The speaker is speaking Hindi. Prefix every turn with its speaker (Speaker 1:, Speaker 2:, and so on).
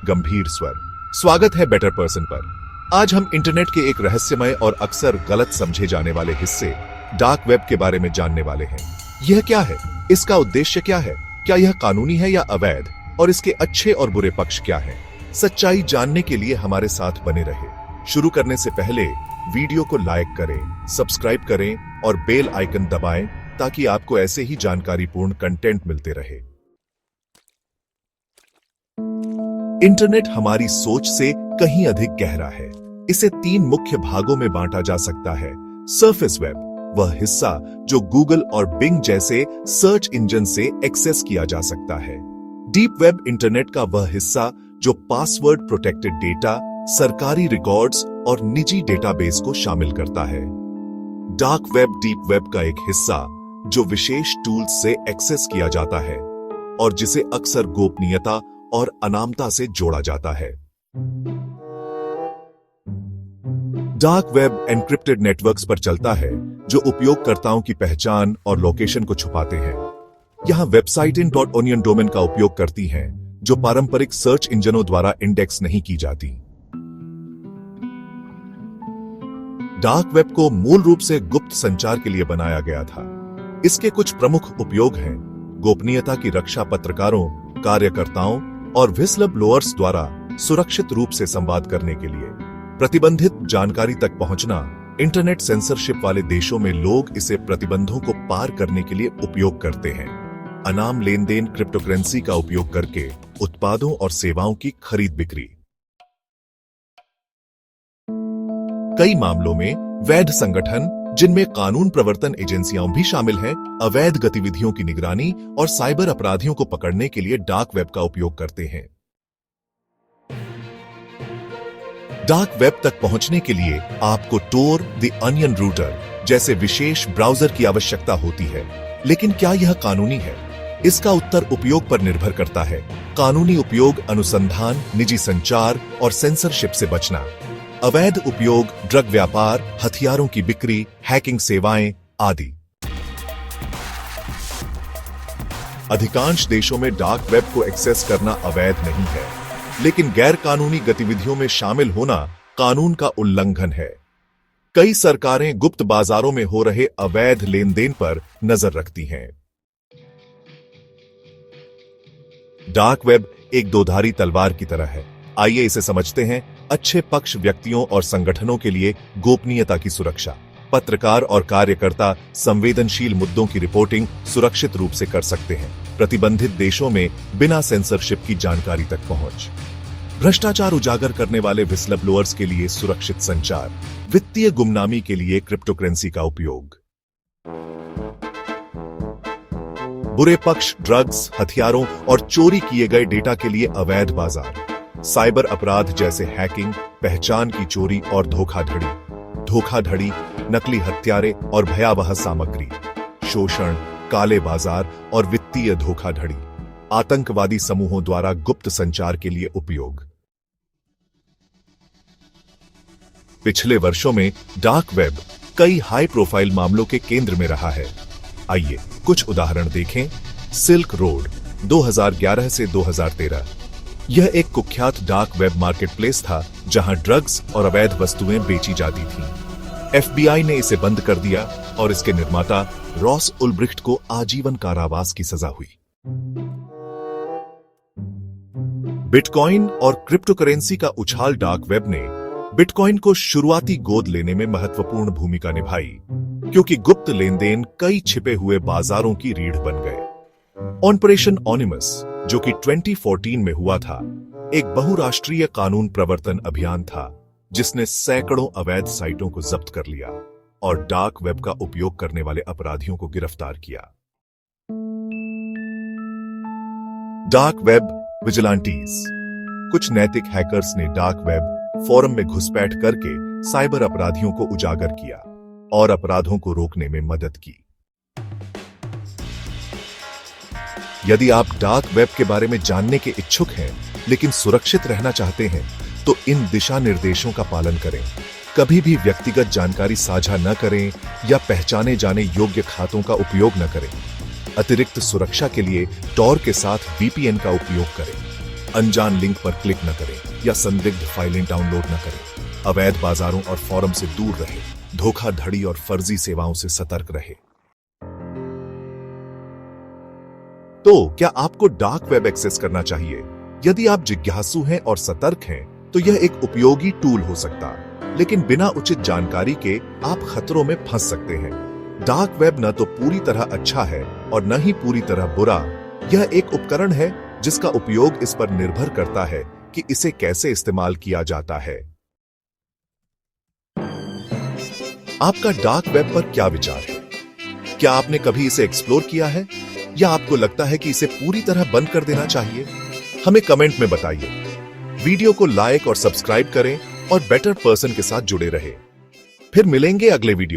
Speaker 1: गंभीर स्वर। स्वागत है बेटर पर्सन पर। आज हम इंटरनेट के एक रहस्यमय और अक्सर गलत समझे जाने वाले हिस्से डार्क वेब के बारे में जानने वाले हैं। यह क्या है? इसका उद्देश्य क्या है? क्या यह कानूनी है या अवैध? और इसके अच्छे और बुरे पक्ष क्या हैं? सच्चाई जानने के लिए हमारे साथ बने रहे। शुरू करने से पहले वीडियो को लाइक करें, सब्सक्राइब करें और बेल आइकन दबाएं ताकि आपको ऐसे ही जानकारीपूर्ण कंटेंट मिलते रहे। इंटरनेट हमारी सोच से कहीं अधिक गहरा है। इसे 3 मुख्य भागों में बांटा जा सकता है। सरफेस वेब, वह हिस्सा जो गूगल और बिंग जैसे सर्च इंजन से एक्सेस किया जा सकता है। डीप वेब, इंटरनेट का वह हिस्सा जो पासवर्ड प्रोटेक्टेड डेटा, सरकारी रिकॉर्ड्स और निजी डेटाबेस को शामिल करता है। डार्क वेब, डीप वेब का एक हिस्सा जो विशेष टूल्स से एक्सेस किया जाता है और जिसे अक्सर गोपनीयता और अनामता से जोड़ा जाता है। डार्क वेब एन्क्रिप्टेड नेटवर्क्स पर चलता है जो उपयोगकर्ताओं की पहचान और लोकेशन को छुपाते हैं। यहां वेबसाइट इन.ओनियन डोमेन का उपयोग करती हैं जो पारंपरिक सर्च इंजनों द्वारा इंडेक्स नहीं की जाती। डार्क वेब को मूल रूप से गुप्त संचार के लिए बनाया गया था। इसके कुछ प्रमुख उपयोग हैं: गोपनीयता की रक्षा, पत्रकारों, कार्यकर्ताओं और व्हिसलर ब्लोअर्स द्वारा सुरक्षित रूप से संवाद करने के लिए, प्रतिबंधित जानकारी तक पहुंचना। इंटरनेट सेंसरशिप वाले देशों में लोग इसे प्रतिबंधों को पार करने के लिए उपयोग करते हैं। अनाम लेनदेन, क्रिप्टोकरेंसी का उपयोग करके उत्पादों और सेवाओं की खरीद बिक्री। कई मामलों में वैध संगठन, जिनमें कानून प्रवर्तन एजेंसियां भी शामिल हैं, अवैध गतिविधियों की निगरानी और साइबर अपराधियों को पकड़ने के लिए डार्क वेब का उपयोग करते हैं। डार्क वेब तक पहुंचने के लिए आपको टोर, द अनियन रूटर जैसे विशेष ब्राउजर की आवश्यकता होती है। लेकिन क्या यह कानूनी है? इसका उत्तर उपयोग पर निर्भर करता है। कानूनी उपयोग अनुसंधान, निजी संचार और सेंसरशिप से बचना। अवैध उपयोग ड्रग व्यापार, हथियारों की बिक्री, हैकिंग सेवाएं आदि। अधिकांश देशों में डार्क वेब को एक्सेस करना अवैध नहीं है, लेकिन गैर कानूनी गतिविधियों में शामिल होना कानून का उल्लंघन है। कई सरकारें गुप्त बाजारों में हो रहे अवैध लेनदेन पर नजर रखती हैं। डार्क वेब एक दोधारी तलवार की तरह है। आइए इसे समझते हैं। अच्छे पक्ष, व्यक्तियों और संगठनों के लिए गोपनीयता की सुरक्षा। पत्रकार और कार्यकर्ता संवेदनशील मुद्दों की रिपोर्टिंग सुरक्षित रूप से कर सकते हैं। प्रतिबंधित देशों में बिना सेंसरशिप की जानकारी तक पहुंच। भ्रष्टाचार उजागर करने वाले व्हिसलर ब्लोअर्स के लिए सुरक्षित संचार। वित्तीय गुमनामी के लिए क्रिप्टोकरेंसी का उपयोग। बुरे पक्ष, ड्रग्स, हथियारों और चोरी किए गए डेटा के लिए अवैध बाजार। साइबर अपराध जैसे हैकिंग, पहचान की चोरी और धोखाधड़ी, नकली हत्यारे और भयावह सामग्री, शोषण, काले बाजार और वित्तीय धोखाधड़ी। आतंकवादी समूहों द्वारा गुप्त संचार के लिए उपयोग। पिछले वर्षों में डार्क वेब कई हाई प्रोफाइल मामलों के केंद्र में रहा है। आइए कुछ उदाहरण देखें। सिल्क रोड 2011 से 2013। यह एक कुख्यात डार्क वेब मार्केटप्लेस था जहां ड्रग्स और अवैध वस्तुएं बेची जाती थीं। FBI ने इसे बंद कर दिया और इसके निर्माता रॉस उल्ब्रिख्ट को आजीवन कारावास की सजा हुई। बिटकॉइन और क्रिप्टोकरेंसी का उछाल। डार्क वेब ने बिटकॉइन को शुरुआती गोद लेने में महत्वपूर्ण भूमिका निभाई, क्योंकि गुप्त लेनदेन कई छिपे हुए बाजारों की रीढ़ बन गए। ऑपरेशन ओनिमस, जो कि 2014 में हुआ था, एक बहुराष्ट्रीय कानून प्रवर्तन अभियान था जिसने सैकड़ों अवैध साइटों को जब्त कर लिया और डार्क वेब का उपयोग करने वाले अपराधियों को गिरफ्तार किया। Dark web vigilantes. कुछ नैतिक हैकर्स ने डार्क वेब फोरम में घुसपैठ करके साइबर अपराधियों को उजागर किया और अपराधों को रोकने में मदद की। यदि आप डार्क वेब के बारे में जानने के इच्छुक हैं लेकिन सुरक्षित रहना चाहते हैं, तो इन दिशा निर्देशों का पालन करें। कभी भी व्यक्तिगत जानकारी साझा न करें या पहचाने जाने योग्य खातों का उपयोग न करें। अतिरिक्त सुरक्षा के लिए टॉर के साथ VPN का उपयोग करें। अनजान लिंक पर क्लिक न करें या संदिग्ध फाइलें डाउनलोड न करें। अवैध बाजारों और फोरम से दूर रहे, धोखाधड़ी और फर्जी सेवाओं से सतर्क रहे। तो क्या आपको डार्क वेब एक्सेस करना चाहिए? यदि आप जिज्ञासु हैं और सतर्क हैं, तो यह एक उपयोगी टूल हो सकता, लेकिन बिना उचित जानकारी के आप खतरों में फंस सकते हैं। डार्क वेब न तो पूरी तरह अच्छा है और न ही पूरी तरह बुरा। यह एक उपकरण है जिसका उपयोग इस पर निर्भर करता है कि इसे कैसे इस्तेमाल किया जाता है। आपका डार्क वेब पर क्या विचार है? क्या आपने कभी इसे एक्सप्लोर किया है या आपको लगता है कि इसे पूरी तरह बंद कर देना चाहिए? हमें कमेंट में बताइए। वीडियो को लाइक और सब्सक्राइब करें और बेटर पर्सन के साथ जुड़े रहें। फिर मिलेंगे अगले वीडियो।